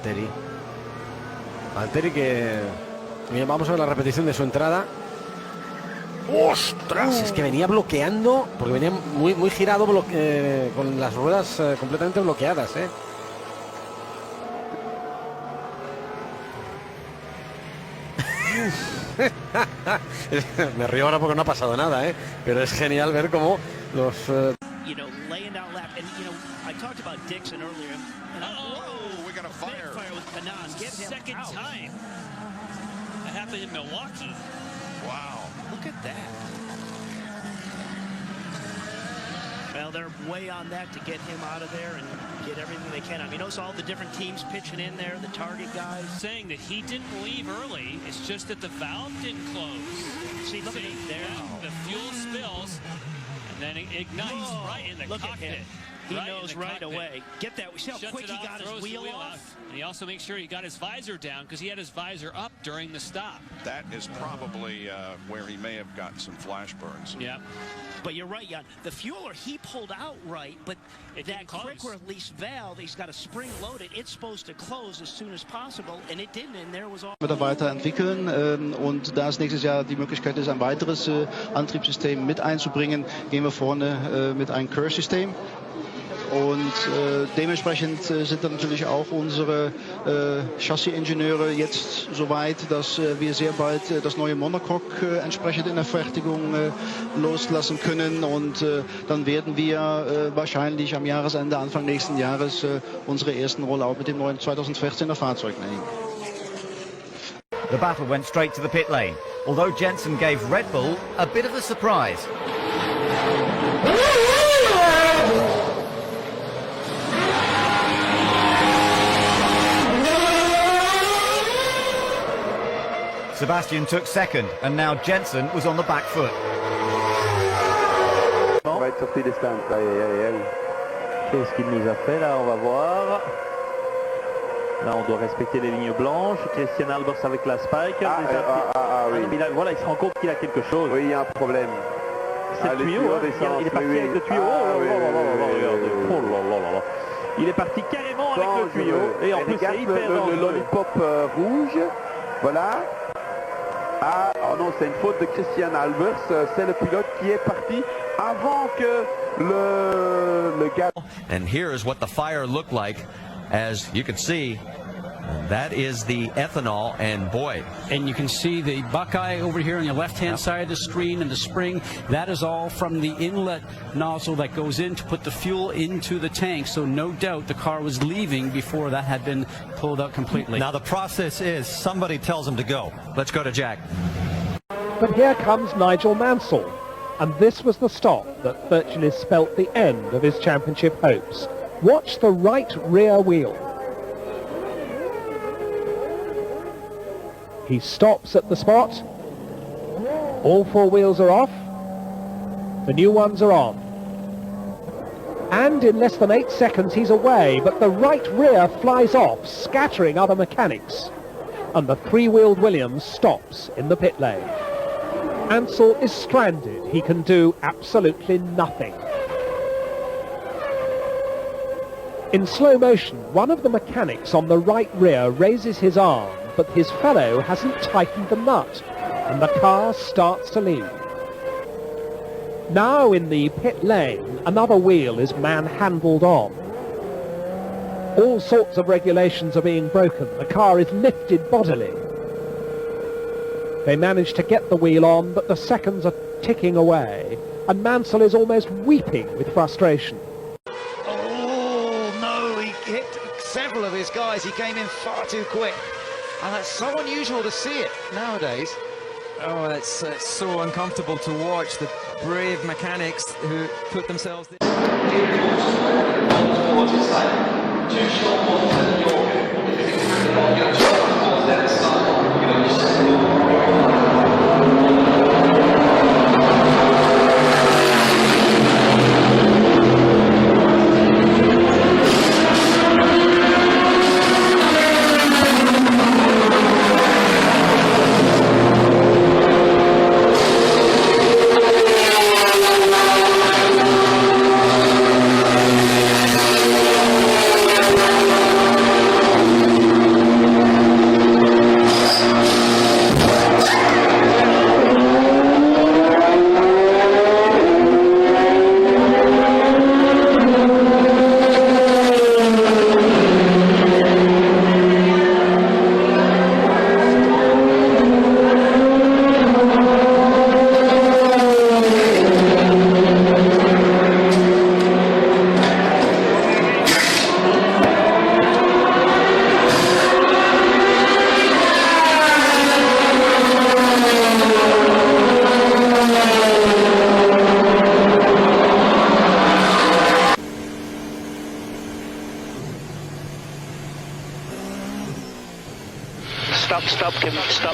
Valtteri. Valtteri que... Bien, vamos a ver la repetición de su entrada. ¡Ostras! Es que venía bloqueando, porque venía muy girado, con las ruedas completamente bloqueadas, Me río ahora porque no ha pasado nada, pero es genial ver cómo los... laying down lap, and I talked about Dixon earlier. Oh, we got a fire. With Panan. Get him Second out. time. That happened in Milwaukee. Wow. Look at that. Well, they're way on that to get him out of there and get everything they can. I mean, notice all the different teams pitching in there, the target guys. Saying that he didn't leave early, it's just that the valve didn't close. See, look at him there. The fuel spills, and then it ignites right in the look cockpit. At him. He knows right away. Get that. See how quick he got his wheel off? And he also makes sure he got his visor down because he had his visor up during the stop. That is probably where he may have gotten some flash burns. Yeah. But you're right, Jan. The fueler, he pulled out right, but that quick release valve, he's got a spring loaded. It's supposed to close as soon as possible, and it didn't, and there was all... Weiterentwickeln und da es nächstes Jahr die Möglichkeit ist, ein weiteres Antriebssystem mit einzubringen, gehen wir vorne mit einem Curve-System. Und dementsprechend sind dann natürlich auch unsere Chassis-Ingenieure jetzt so weit, dass wir sehr bald das neue Monocoque entsprechend in der Fertigung loslassen können. Und dann werden wir wahrscheinlich am Jahresende, Anfang nächsten Jahres, unsere ersten Rollout mit dem neuen 2014er Fahrzeug nehmen. The battle went straight to the pit lane, although Jensen gave Red Bull a bit of a surprise. Sebastian took second, and now Jensen was on the back foot. On va être sorti des stands. Qu'est-ce qu'il nous a fait là? On va voir. Là, on doit respecter les lignes blanches. Christian Albers avec la spike. Oui. Voilà, il se rend compte qu'il a quelque chose. Oui, il y a un problème. C'est le tuyau. Il est parti avec le tuyau. Il est parti carrément avec le tuyau. Et en plus, c'est hyper dangereux. Le lollipop rouge. Voilà. Ah, oh non, c'est une faute de Christian Albers. C'est le pilote qui est parti avant que le gars... And here is what the fire looked like. As you can see, that is the ethanol, and boy. And you can see the Buckeye over here on the left-hand side of the screen and the spring. That is all from the inlet nozzle that goes in to put the fuel into the tank. So no doubt the car was leaving before that had been pulled out completely. Now the process is somebody tells him to go. Let's go to Jack. But here comes Nigel Mansell. And this was the stop that virtually spelt the end of his championship hopes. Watch the right rear wheel. He stops at the spot. All four wheels are off. The new ones are on. And in less than 8 seconds he's away, but the right rear flies off, scattering other mechanics. And the three-wheeled Williams stops in the pit lane. Ansel is stranded. He can do absolutely nothing. In slow motion, one of the mechanics on the right rear raises his arm, but his fellow hasn't tightened the nut, and the car starts to leave. Now in the pit lane, another wheel is manhandled on. All sorts of regulations are being broken. The car is lifted bodily. They manage to get the wheel on, but the seconds are ticking away, and Mansell is almost weeping with frustration. Oh, no, he hit several of his guys. He came in far too quick. And that's so unusual to see it nowadays. Oh, it's so uncomfortable to watch the brave mechanics who put themselves...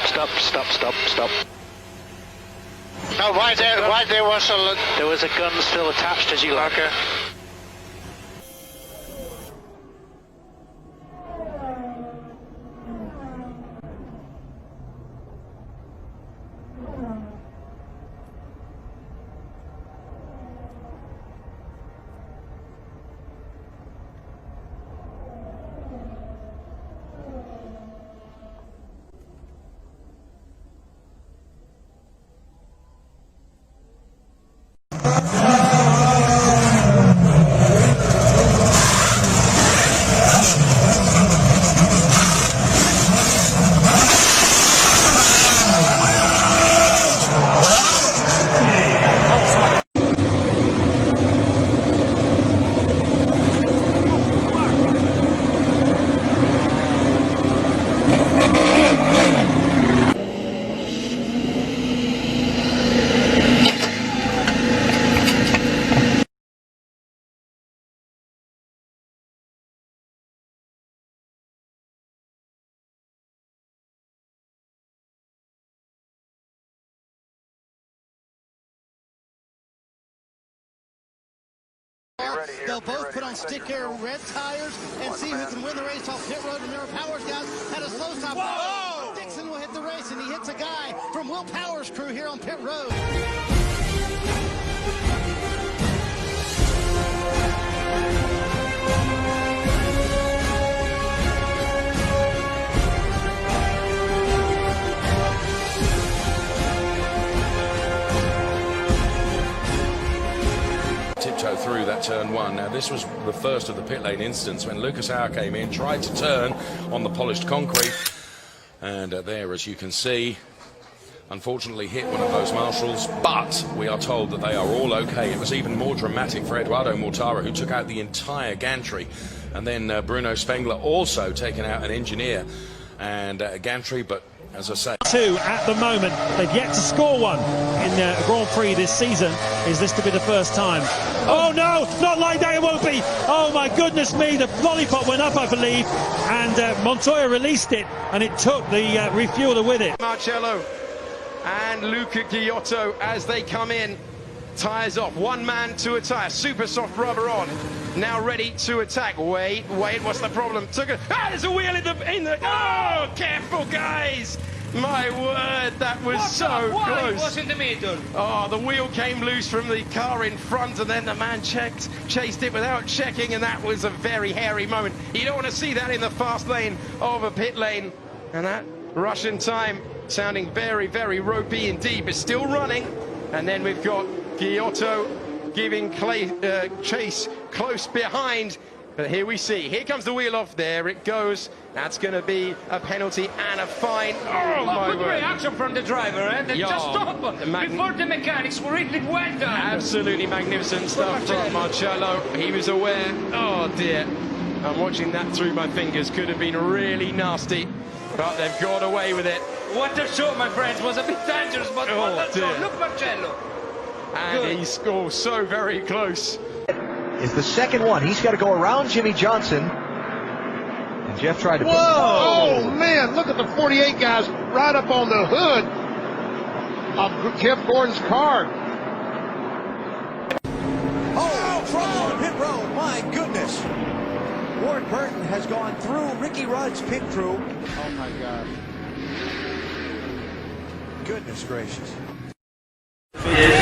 Stop. Oh, why there was a gun still attached as you like her? They'll both put on stick air red tires and see who can win the race off pit road. And Miller Powers guys had a slow stop. Whoa! Dixon will hit the race, and he hits a guy from Will Powers' crew here on pit road. Tiptoe through that turn one. Now this was the first of the pit lane incidents when Lucas Hauer came in, tried to turn on the polished concrete, and there, as you can see, unfortunately hit one of those marshals, but we are told that they are all okay. It was even more dramatic for Eduardo Mortara, who took out the entire gantry, and then Bruno Spengler also taking out an engineer and gantry, but as I say, two at the moment. They've yet to score one in Grand Prix this season. Is this to be the first time? Oh no, not like that, it won't be. Oh my goodness me, the lollipop went up, I believe, and Montoya released it, and it took the refueler with it. Marcello and Luca Giotto as they come in. Tyres off, one man to a tyre, super soft rubber on, now ready to attack. Wait, what's the problem? There's a wheel in the, oh, careful guys! My word, that was so close. It was in the middle. Oh, the wheel came loose from the car in front, and then the man chased it without checking, and that was a very hairy moment. You don't want to see that in the fast lane of a pit lane, and that Russian time sounding very, very ropey indeed, but still running. And then we've got Giotto giving chase close behind. But here we see, here comes the wheel off, there it goes. That's going to be a penalty and a fine. Oh, my good word. reaction from the driver, eh? They just stopped before the mechanics were really well done. Absolutely magnificent stuff from Marcello. He was aware. Oh dear. I'm watching that through my fingers. Could have been really nasty, but they've got away with it. What a show, my friends. Was a bit dangerous, but what a show. Look, Marcello. And good. He's so very close. Is the second one. He's got to go around Jimmy Johnson. And Jeff tried to put... Oh, man, look at the 48 guys right up on the hood of Jeff Gordon's car. Oh, trouble on pit road. My goodness. Ward Burton has gone through Ricky Rudd's pit crew. Oh, my God. Goodness gracious. Yeah.